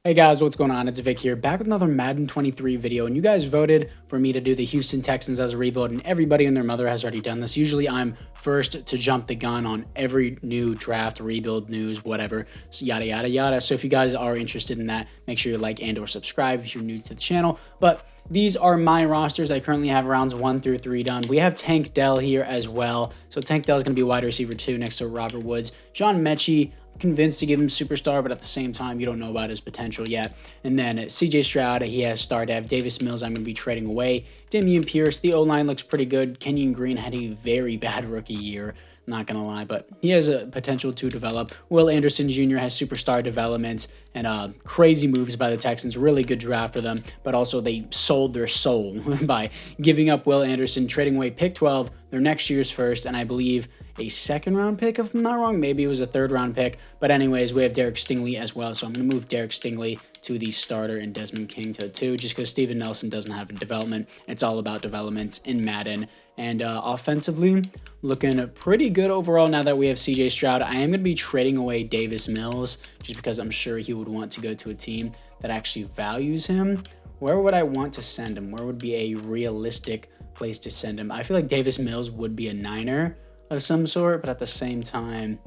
Hey guys, what's going on? It's Vic here, back with another Madden 23 video, and you guys voted for me to do the Houston Texans as a rebuild, and everybody and their mother has already done this. Usually I'm first to jump the gun on every new draft, rebuild news, whatever, so yada, yada, yada. So if you guys are interested in that, make sure you like and or subscribe if you're new to the channel. But these are my rosters. I currently have rounds 1 through 3 done. We have Tank Dell here as well. So Tank Dell is going to be wide receiver 2 next to Robert Woods. John Mechie, convinced to give him superstar, but at the same time, you don't know about his potential yet. And then CJ Stroud, he has star dev. Davis Mills, I'm going to be trading away. Damian Pierce, the O-line looks pretty good. Kenyon Green had a very bad rookie year, not going to lie, but he has a potential to develop. Will Anderson Jr. has superstar development and crazy moves by the Texans. Really good draft for them, but also they sold their soul by giving up Will Anderson, trading away pick 12, their next year's first, and I believe a second-round pick, if I'm not wrong. Maybe it was a third-round pick. But anyways, we have Derek Stingley as well, so I'm going to move Derek Stingley to the starter and Desmond King to the 2, just because Steven Nelson doesn't have a development. It's all about developments in Madden. And offensively, looking pretty good overall now that we have CJ Stroud. I am going to be trading away Davis Mills, just because I'm sure he would want to go to a team that actually values him. Where would I want to send him? Where would be a realistic place to send him? I feel like Davis Mills would be a Niner of some sort, but at the same time,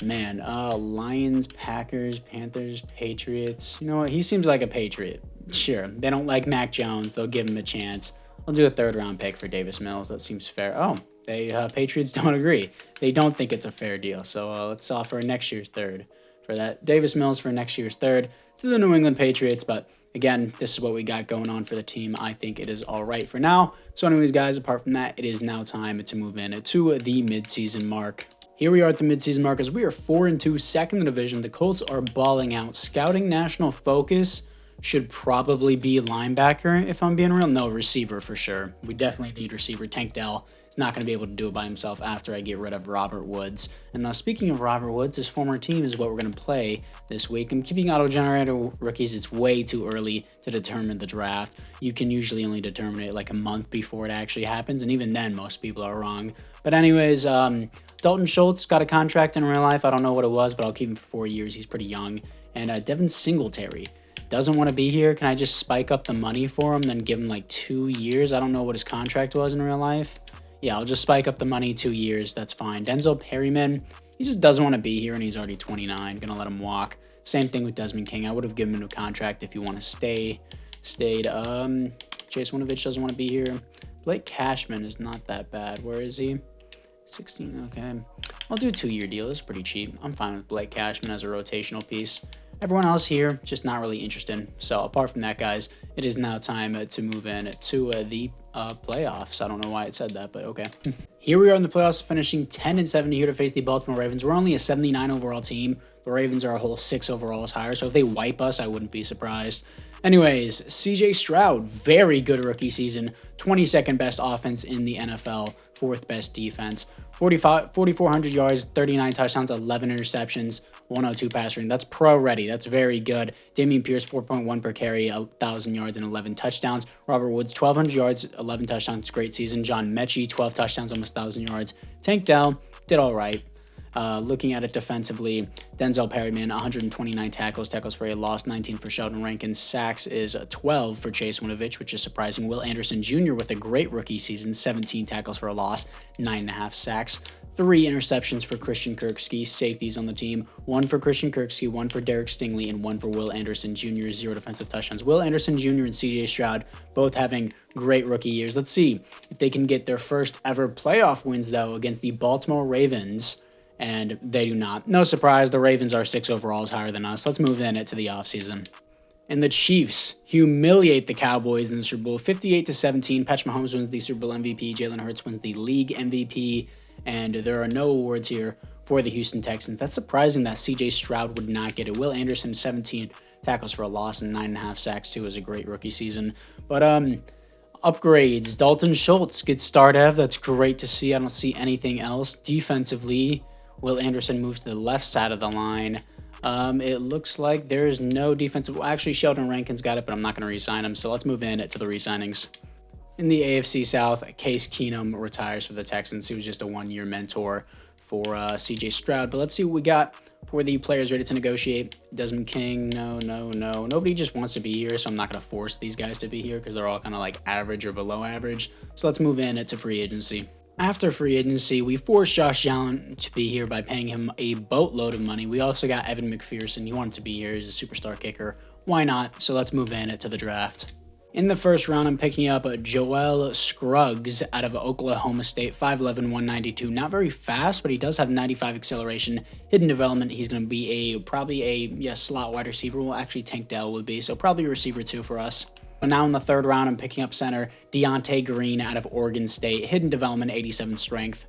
man, Lions, Packers, Panthers, Patriots. You know what? He seems like a Patriot. Sure, they don't like Mac Jones. They'll give him a chance. I'll do a third-round pick for Davis Mills. That seems fair. Oh, they Patriots don't agree. They don't think it's a fair deal. So let's offer next year's third for that. Davis Mills for next year's third to the New England Patriots. But again, this is what we got going on for the team. I think it is all right for now. So anyways, guys, apart from that, it is now time to move in to the midseason mark. Here we are at the midseason mark as we are 4-2, second in the division. The Colts are balling out. Scouting national focus should probably be linebacker, if I'm being real. No, receiver for sure. We definitely need receiver. Tank Dell is not going to be able to do it by himself after I get rid of Robert Woods. And now, speaking of Robert Woods, his former team is what we're going to play this week. I'm keeping auto-generated rookies. It's way too early to determine the draft. You can usually only determine it like a month before it actually happens, and even then, most people are wrong. But anyways, Dalton Schultz got a contract in real life. I don't know what it was, but I'll keep him for 4 years. He's pretty young. And Devin Singletary doesn't want to be here. Can I just spike up the money for him, then give him like 2 years? I don't know what his contract was in real life. Yeah, I'll just spike up the money 2 years. That's fine. Denzel Perryman, he just doesn't want to be here, and he's already 29. Gonna let him walk. Same thing with Desmond King. I would have given him a contract if you want to stayed. Chase Winovich doesn't want to be here. Blake Cashman is not that bad. Where is he? 16. Okay. I'll do a 2-year deal. It's pretty cheap. I'm fine with Blake Cashman as a rotational piece. Everyone else here, just not really interested. So apart from that, guys, it is now time to move in to the playoffs. I don't know why it said that, but okay. Here we are in the playoffs, finishing 10-7 here to face the Baltimore Ravens. We're only a 79 overall team. The Ravens are a whole 6 overalls higher, so if they wipe us, I wouldn't be surprised. Anyways, CJ Stroud, very good rookie season. 22nd best offense in the NFL, 4th best defense. 4,400 yards, 39 touchdowns, 11 interceptions, 102 pass rating. That's pro ready. That's very good. Damian Pierce, 4.1 per carry, 1,000 yards and 11 touchdowns. Robert Woods, 1,200 yards, 11 touchdowns. Great season. John Mechie, 12 touchdowns, almost 1,000 yards. Tank Dell did all right. Looking at it defensively, Denzel Perryman, 129 tackles for a loss, 19 for Sheldon Rankins. Sacks is 12 for Chase Winovich, which is surprising. Will Anderson Jr. with a great rookie season, 17 tackles for a loss, 9.5 sacks. 3 interceptions for Christian Kirksey, safeties on the team. 1 for Christian Kirksey, 1 for Derek Stingley, and 1 for Will Anderson Jr., 0 defensive touchdowns. Will Anderson Jr. and CJ Stroud both having great rookie years. Let's see if they can get their first ever playoff wins, though, against the Baltimore Ravens. And they do not. No surprise, the Ravens are 6 overalls higher than us. Let's move in to the offseason. And the Chiefs humiliate the Cowboys in the Super Bowl, 58-17. Patrick Mahomes wins the Super Bowl MVP. Jalen Hurts wins the league MVP. And there are no awards here for the Houston Texans. That's surprising that CJ Stroud would not get it. Will Anderson, 17 tackles for a loss and 9.5 sacks, too, is a great rookie season. But upgrades. Dalton Schultz gets star dev. That's great to see. I don't see anything else. Defensively, Will Anderson moves to the left side of the line. It looks like there's no defensive. Well, actually, Sheldon Rankins got it, but I'm not going to re-sign him. So let's move in to the re-signings. In the AFC South, Case Keenum retires for the Texans. He was just a 1-year mentor for CJ Stroud. But let's see what we got for the players ready to negotiate. Desmond King, no. Nobody just wants to be here, so I'm not going to force these guys to be here because they're all kind of like average or below average. So let's move in to free agency. After free agency, we forced Josh Allen to be here by paying him a boatload of money. We also got Evan McPherson. He wanted to be here. He's a superstar kicker. Why not? So let's move in to the draft. In the first round, I'm picking up Joel Scruggs out of Oklahoma State, 5'11", 192. Not very fast, but he does have 95 acceleration. Hidden development, he's going to be probably a slot wide receiver. Well, actually, Tank Dell would be, so probably a receiver too for us. But now in the third round, I'm picking up center Deontay Green out of Oregon State. Hidden development, 87 strength.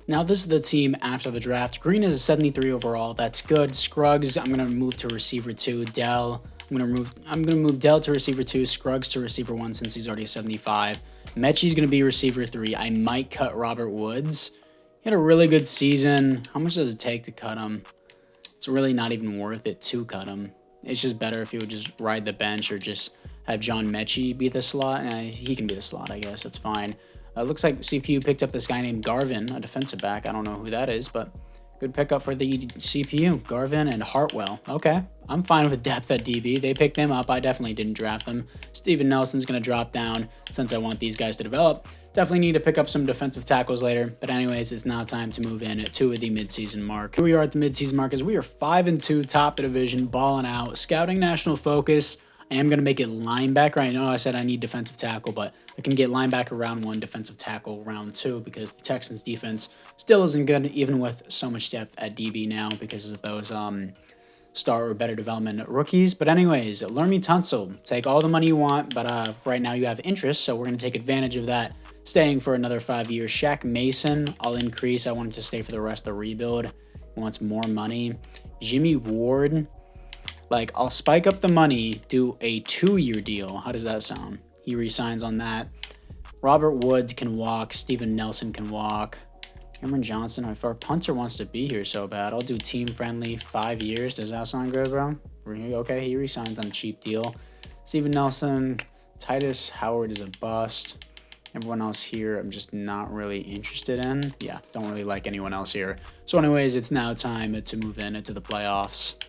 Now this is the team after the draft. Green is a 73 overall. That's good. Scruggs, I'm going to move to receiver 2. Dell, I'm gonna move Dell to receiver 2, Scruggs to receiver 1 since he's already a 75. Mechie's gonna be receiver 3. I might cut Robert Woods. He had a really good season. How much does it take to cut him? It's really not even worth it to cut him. It's just better if he would just ride the bench or just have John Mechie be the slot. He can be the slot, I guess. That's fine. Looks like CPU picked up this guy named Garvin, a defensive back. I don't know who that is, but good pickup for the CPU. Garvin and Hartwell. Okay, I'm fine with depth at DB. They picked them up. I definitely didn't draft them. Steven Nelson's going to drop down since I want these guys to develop. Definitely need to pick up some defensive tackles later. But anyways, it's now time to move in to the midseason mark. Here we are at the midseason mark as we are 5-2, top the division, balling out. Scouting national focus. I am going to make it linebacker. I know I said I need defensive tackle, but I can get linebacker round 1, defensive tackle round 2 because the Texans defense still isn't good, even with so much depth at DB now because of those star or better development rookies. But anyways, Lermy Tunsil, take all the money you want, but right now you have interest, so we're going to take advantage of that, staying for another 5 years. Shaq Mason, I'll increase. I want him to stay for the rest of the rebuild. He wants more money. Jimmy Ward, like, I'll spike up the money, do a 2-year deal. How does that sound? He resigns on that. Robert Woods can walk. Steven Nelson can walk. Cameron Johnson, if our punter wants to be here so bad, I'll do team-friendly 5 years. Does that sound good, bro? Okay, he resigns on a cheap deal. Steven Nelson, Titus Howard is a bust. Everyone else here, I'm just not really interested in. Yeah, don't really like anyone else here. So anyways, it's now time to move into the playoffs.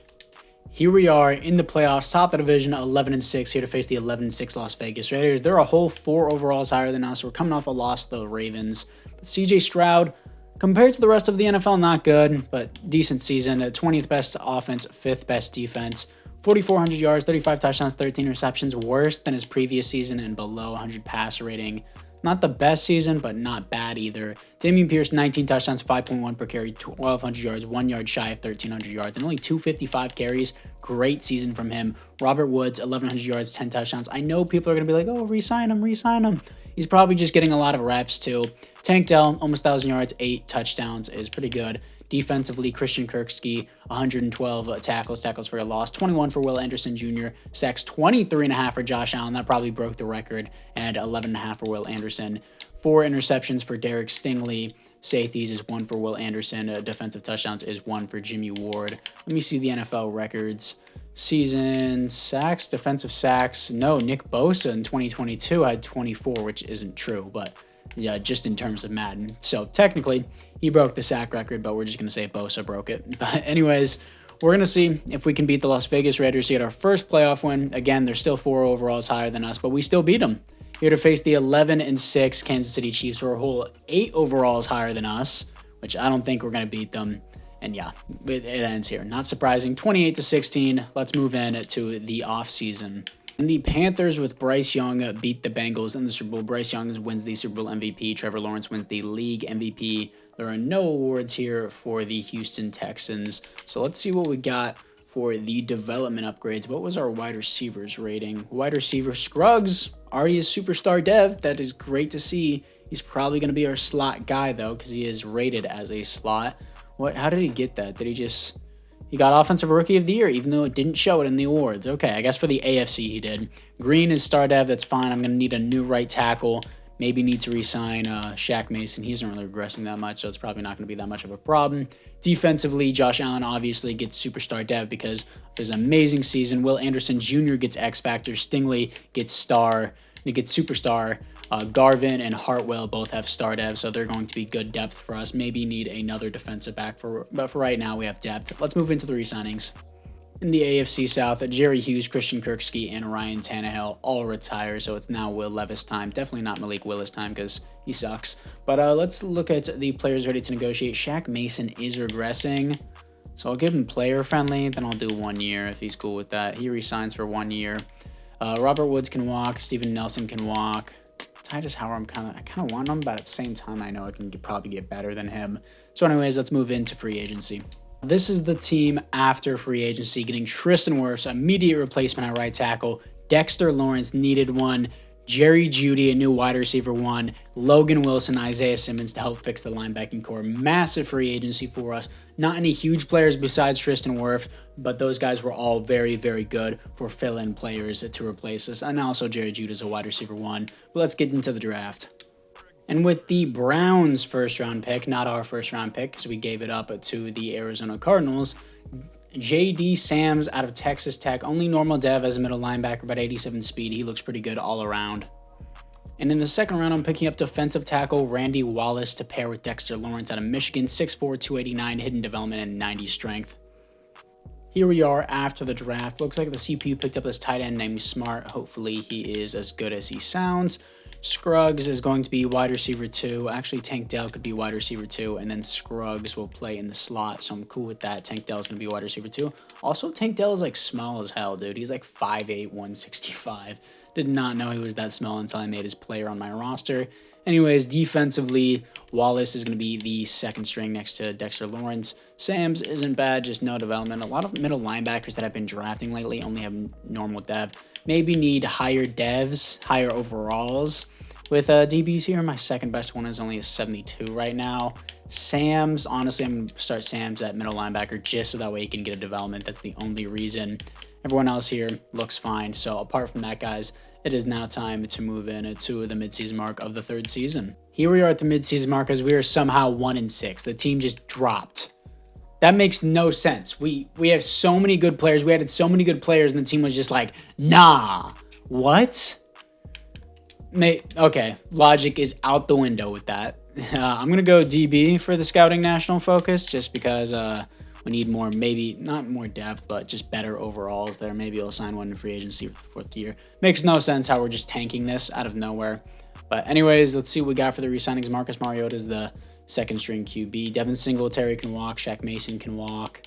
Here we are in the playoffs, top of the division, 11-6, here to face the 11-6 Las Vegas Raiders. They're a whole 4 overalls higher than us. We're coming off a loss to the Ravens. But CJ Stroud, compared to the rest of the NFL, not good, but decent season. 20th best offense, 5th best defense. 4,400 yards, 35 touchdowns, 13 receptions, worse than his previous season and below 100 passer rating. Not the best season, but not bad either. Dameon Pierce, 19 touchdowns, 5.1 per carry, 1,200 yards, 1 yard shy of 1,300 yards, and only 255 carries. Great season from him. Robert Woods, 1,100 yards, 10 touchdowns. I know people are going to be like, oh, re-sign him, re-sign him. He's probably just getting a lot of reps too. Tank Dell, almost 1,000 yards, 8 touchdowns is pretty good. Defensively, Christian Kirksey, 112 tackles for a loss, 21 for Will Anderson Jr., sacks 23.5 for Josh Allen. That probably broke the record, and 11.5 for Will Anderson. 4 interceptions for Derek Stingley. Safeties is 1 for Will Anderson. Defensive touchdowns is 1 for Jimmy Ward. Let me see the NFL records. Season sacks, defensive sacks. No, Nick Bosa in 2022 had 24, which isn't true, but yeah, just in terms of Madden. So technically, he broke the sack record, but we're just going to say Bosa broke it. But anyways, we're going to see if we can beat the Las Vegas Raiders to get our first playoff win. Again, they're still 4 overalls higher than us, but we still beat them. Here to face the 11-6 Kansas City Chiefs, who are a whole 8 overalls higher than us, which I don't think we're going to beat them. And yeah, it ends here. Not surprising. 28-16. Let's move in to the offseason. And the Panthers with Bryce Young beat the Bengals in the Super Bowl. Bryce Young wins the Super Bowl MVP. Trevor Lawrence wins the league MVP. There are no awards here for the Houston Texans. So let's see what we got for the development upgrades. What was our wide receivers rating? Wide receiver Scruggs, already a superstar dev. That is great to see. He's probably going to be our slot guy, though, because he is rated as a slot. How did he get that? Did he just... He got Offensive Rookie of the Year, even though it didn't show it in the awards. Okay, I guess for the AFC he did. Green is star dev. That's fine. I'm going to need a new right tackle. Maybe need to re-sign Shaq Mason. He isn't really regressing that much, so it's probably not going to be that much of a problem. Defensively, Josh Allen obviously gets superstar dev because of his amazing season. Will Anderson Jr. gets X Factor. Stingley gets star. He gets superstar. Garvin and Hartwell both have star dev, so they're going to be good depth for us. Maybe need another defensive back, but for right now, we have depth. Let's move into the re-signings. In the AFC South, Jerry Hughes, Christian Kirksey, and Ryan Tannehill all retire, so it's now Will Levis time. Definitely not Malik Willis time because he sucks. But let's look at the players ready to negotiate. Shaq Mason is regressing, so I'll give him player friendly. Then I'll do 1 year if he's cool with that. He resigns for 1 year. Robert Woods can walk. Steven Nelson can walk. Titus Howard, I kind of want him, but at the same time, I know I can probably get better than him. So anyways, let's move into free agency. This is the team after free agency, getting Tristan Wirfs, immediate replacement at right tackle. Dexter Lawrence needed one. Jerry Jeudy, a new wide receiver 1. Logan Wilson, Isaiah Simmons to help fix the linebacking core. Massive free agency for us. Not any huge players besides Tristan Wirfs, but those guys were all very, very good for fill-in players to replace us. And also Jerry Jeudy is a wide receiver 1. But let's get into the draft. And with the Browns' first-round pick, not our first-round pick because we gave it up to the Arizona Cardinals, J.D. Sams out of Texas Tech, only normal dev as a middle linebacker, but 87 speed. He looks pretty good all around. And in the second round, I'm picking up defensive tackle Randy Wallace to pair with Dexter Lawrence out of Michigan, 6'4", 289, hidden development, and 90 strength. Here we are after the draft. Looks like the CPU picked up this tight end named Smart. Hopefully he is as good as he sounds. Scruggs is going to be wide receiver 2. Actually, Tank Dell could be wide receiver 2, and then Scruggs will play in the slot, so I'm cool with that. Tank Dell is going to be wide receiver 2. Also, Tank Dell is like small as hell, dude. He's like 5'8", 165. Did not know he was that small until I made his player on my roster. Anyways, defensively, Wallace is going to be the second string next to Dexter Lawrence. Sams isn't bad, just no development. A lot of middle linebackers that I've been drafting lately only have normal dev. Maybe need higher devs, higher overalls. With DBs here, my second best one is only a 72 right now. Sams, honestly, I'm going to start Sams at middle linebacker just so that way he can get a development. That's the only reason. Everyone else here looks fine. So apart from that, guys, it is now time to move in to the midseason mark of the third season. Here we are at the midseason mark as we are somehow 1-6. The team just dropped. That makes no sense. We have so many good players. We added so many good players, and the team was just like, nah. What? Okay, logic is out the window with that. I'm going to go DB for the scouting national focus just because we need more, maybe not more depth, but just better overalls there. Maybe I'll sign one in free agency for the 4th year. Makes no sense how we're just tanking this out of nowhere. But anyways, let's see what we got for the re-signings. Marcus Mariota is the second string QB. Devin Singletary can walk. Shaq Mason can walk.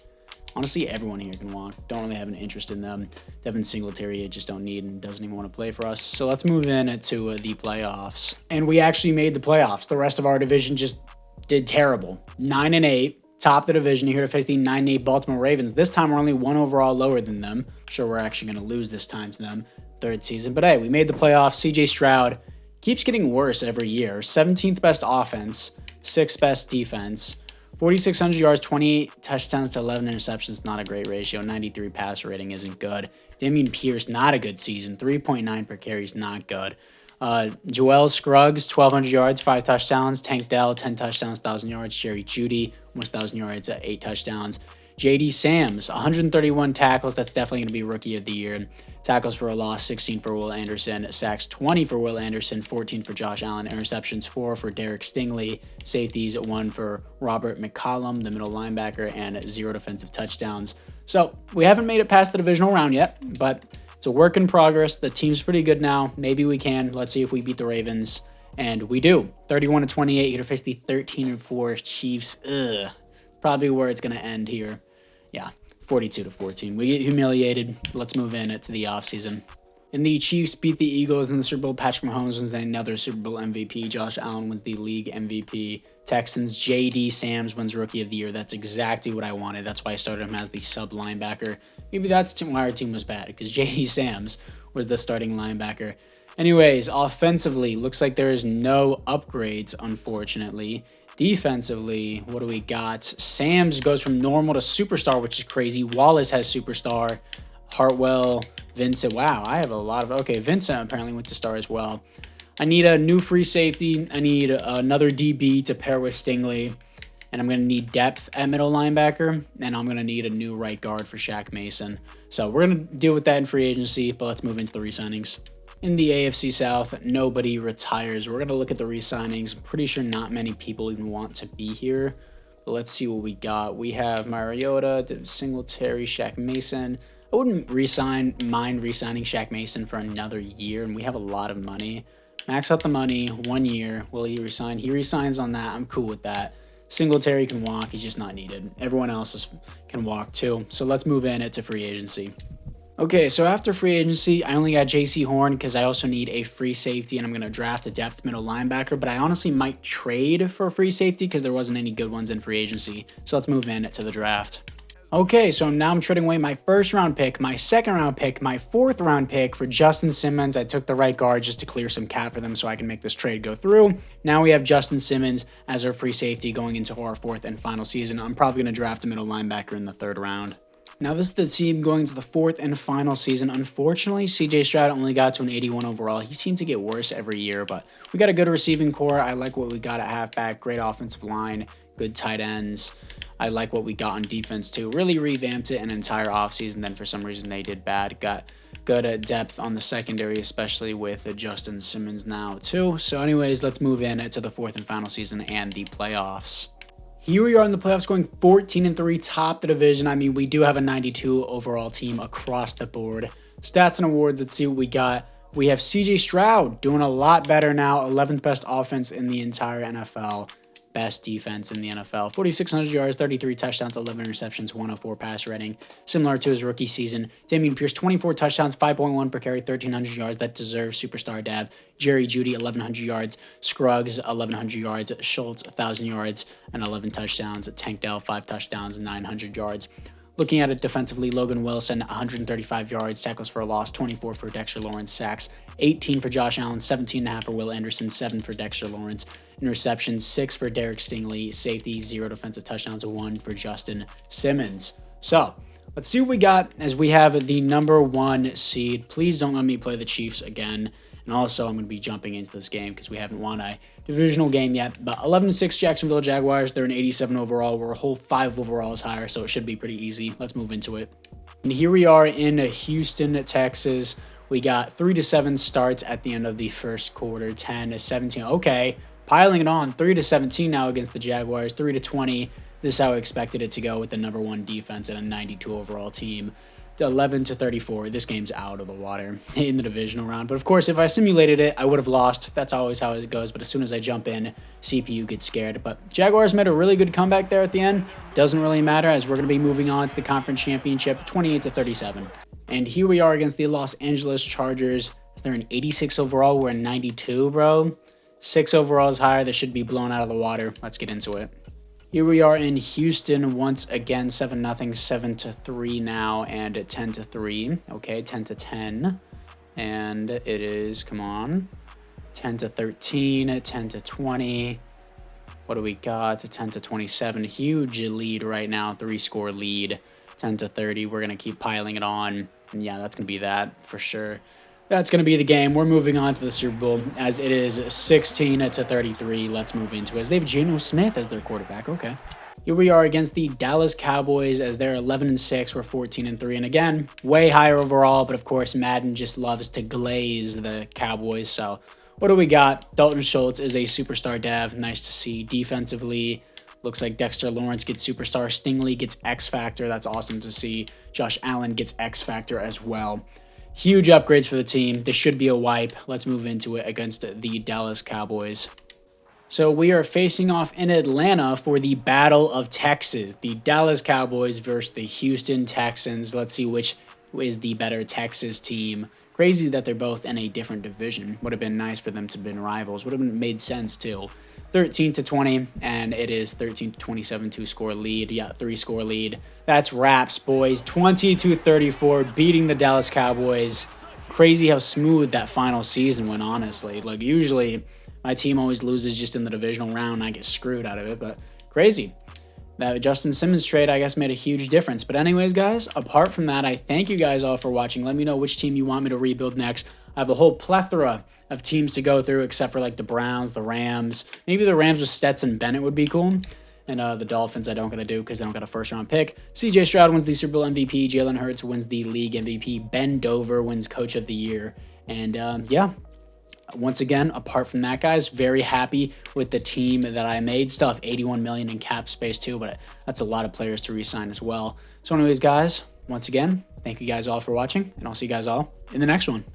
Honestly, everyone here can walk. Don't really have an interest in them. Devin Singletary, I just don't need and doesn't even want to play for us. So let's move in to the playoffs. And we actually made the playoffs. The rest of our division just did terrible. 9-8, top the division. Here to face the 9-8 Baltimore Ravens. This time we're only 1 overall lower than them. I'm sure we're actually going to lose this time to them. Third season. But hey, we made the playoffs. CJ Stroud keeps getting worse every year. 17th best offense, 6th best defense. 4,600 yards, 28 touchdowns to 11 interceptions, not a great ratio. 93 passer rating isn't good. Damian Pierce, not a good season. 3.9 per carry is not good. Joel Scruggs, 1,200 yards, 5 touchdowns. Tank Dell, 10 touchdowns, 1,000 yards. Jerry Jeudy, almost 1,000 yards, 8 touchdowns. J.D. Sams, 131 tackles. That's definitely going to be Rookie of the Year. Tackles for a loss, 16 for Will Anderson. Sacks, 20 for Will Anderson, 14 for Josh Allen. Interceptions, 4 for Derek Stingley. Safeties, 1 for Robert McCollum, the middle linebacker, and 0 defensive touchdowns. So we haven't made it past the divisional round yet, but it's a work in progress. The team's pretty good now. Maybe we can. Let's see if we beat the Ravens. And we do. 31-28. You're to face the 13-4 Chiefs. Ugh. Probably where it's going to end here. Yeah, 42-14. We get humiliated. Let's move in to the offseason. And the Chiefs beat the Eagles in the Super Bowl. Patrick Mahomes wins another Super Bowl MVP. Josh Allen wins the league MVP. Texans, J.D. Sams wins Rookie of the Year. That's exactly what I wanted. That's why I started him as the sub linebacker. Maybe that's why our team was bad, because J.D. Sams was the starting linebacker. Anyways, offensively, looks like there is no upgrades, unfortunately. Defensively, what do we got? Sams goes from normal to superstar, which is crazy. Wallace has superstar. Hartwell, Vincent. Wow, I have a lot of... Okay, Vincent apparently went to star as well. I need a new free safety. I need another DB to pair with Stingley. And I'm going to need depth at middle linebacker. And I'm going to need a new right guard for Shaq Mason. So we're going to deal with that in free agency, but let's move into the re-signings. In the AFC South, nobody retires. We're going to look at the re-signings. I'm pretty sure not many people even want to be here. But let's see what we got. We have Mariota, Singletary, Shaq Mason. I wouldn't mind re-signing Shaq Mason for another year, and we have a lot of money. Max out the money, 1 year. Will he resign? He resigns on that. I'm cool with that. Singletary can walk. He's just not needed. Everyone else can walk too. So let's move in to free agency. Okay, so after free agency, I only got J.C. Horn because I also need a free safety, and I'm going to draft a depth middle linebacker, but I honestly might trade for a free safety because there wasn't any good ones in free agency. So let's move in to the draft. Okay, so now I'm trading away my first round pick, my second round pick, my fourth round pick for Justin Simmons. I took the right guard just to clear some cap for them so I can make this trade go through. Now we have Justin Simmons as our free safety going into our fourth and final season. I'm probably going to draft a middle linebacker in the third round. Now this is the team going to the fourth and final season. Unfortunately, CJ Stroud only got to an 81 overall. He seemed to get worse every year, but we got a good receiving core. I like what we got at halfback, great offensive line, good tight ends. I like what we got on defense too. Really revamped it an entire offseason. Then for some reason they did bad. Got good depth on the secondary, especially with Justin Simmons now too. So anyways, let's move in to the fourth and final season and the playoffs. Here we are in the playoffs going 14-3, top the division. I mean, we do have a 92 overall team across the board. Stats and awards, let's see what we got. We have CJ Stroud doing a lot better now. 11th best offense in the entire NFL. Best defense in the NFL. 4,600 yards, 33 touchdowns, 11 interceptions, 104 pass rating. Similar to his rookie season. Dameon Pierce, 24 touchdowns, 5.1 per carry, 1,300 yards. That deserves superstar Dav. Jerry Jeudy, 1,100 yards. Scruggs, 1,100 yards. Schultz, 1,000 yards and 11 touchdowns. Tank Dell, 5 touchdowns, 900 yards. Looking at it defensively, Logan Wilson, 135 yards, tackles for a loss, 24 for Dexter Lawrence, sacks, 18 for Josh Allen, 17.5 for Will Anderson, 7 for Dexter Lawrence, interceptions, 6 for Derek Stingley, safety, 0 defensive touchdowns, 1 for Justin Simmons. So let's see what we got as we have the number 1 seed. Please don't let me play the Chiefs again. And also, I'm going to be jumping into this game because we haven't won a divisional game yet. But 11-6 Jacksonville Jaguars. They're an 87 overall. We're a whole 5 overalls higher, so it should be pretty easy. Let's move into it. And here we are in Houston, Texas. We got 3-7 starts at the end of the first quarter. 10-17. Okay, piling it on. 3-17 now against the Jaguars. 3-20. This is how I expected it to go with the number 1 defense and a 92 overall team. 11-34. This game's out of the water in the divisional round. But of course, if I simulated it, I would have lost. That's always how it goes. But as soon as I jump in, CPU gets scared. But Jaguars made a really good comeback there at the end. Doesn't really matter as we're going to be moving on to the conference championship, 28-37. And here we are against the Los Angeles Chargers. They're an 86 overall. We're a 92, bro. 6 overalls higher. They should be blown out of the water. Let's get into it. Here we are in Houston once again, 7-0, 7-3 now, and 10-3. Okay, 10-10. And it is, come on, 10-13, 10-20. What do we got? 10-27. Huge lead right now, 3-score lead. 10-30. We're going to keep piling it on. And yeah, that's going to be that for sure. That's going to be the game. We're moving on to the Super Bowl as it is 16-33. Let's move into it. As they have Geno Smith as their quarterback. Okay. Here we are against the Dallas Cowboys as they're 11-6. We're 14-3. And again, way higher overall. But of course, Madden just loves to glaze the Cowboys. So what do we got? Dalton Schultz is a superstar dev. Nice to see. Defensively, looks like Dexter Lawrence gets superstar. Stingley gets X Factor. That's awesome to see. Josh Allen gets X Factor as well. Huge upgrades for the team. This should be a wipe. Let's move into it against the Dallas Cowboys. So we are facing off in Atlanta for the Battle of Texas. The Dallas Cowboys versus the Houston Texans. Let's see which is the better Texas team. Crazy that they're both in a different division. Would have been nice for them to have been rivals. Would have made sense too. 13-20, and it is 13-27, 2-score lead. Yeah, 3-score lead. That's wraps, boys. 20-34, beating the Dallas Cowboys. Crazy how smooth that final season went, honestly. Like, usually, my team always loses just in the divisional round, and I get screwed out of it, but crazy. That Justin Simmons trade, I guess, made a huge difference. But anyways, guys, apart from that, I thank you guys all for watching. Let me know which team you want me to rebuild next. I have a whole plethora of teams to go through, except for like the Browns, the Rams. Maybe the Rams with Stetson Bennett would be cool. And the Dolphins I don't going to do because they don't got a first-round pick. CJ Stroud wins the Super Bowl MVP. Jalen Hurts wins the league MVP. Ben Dover wins Coach of the Year. And yeah, once again, apart from that, guys, very happy with the team that I made. Still have 81 million in cap space too, but that's a lot of players to re-sign as well. So anyways, guys, once again, thank you guys all for watching, and I'll see you guys all in the next one.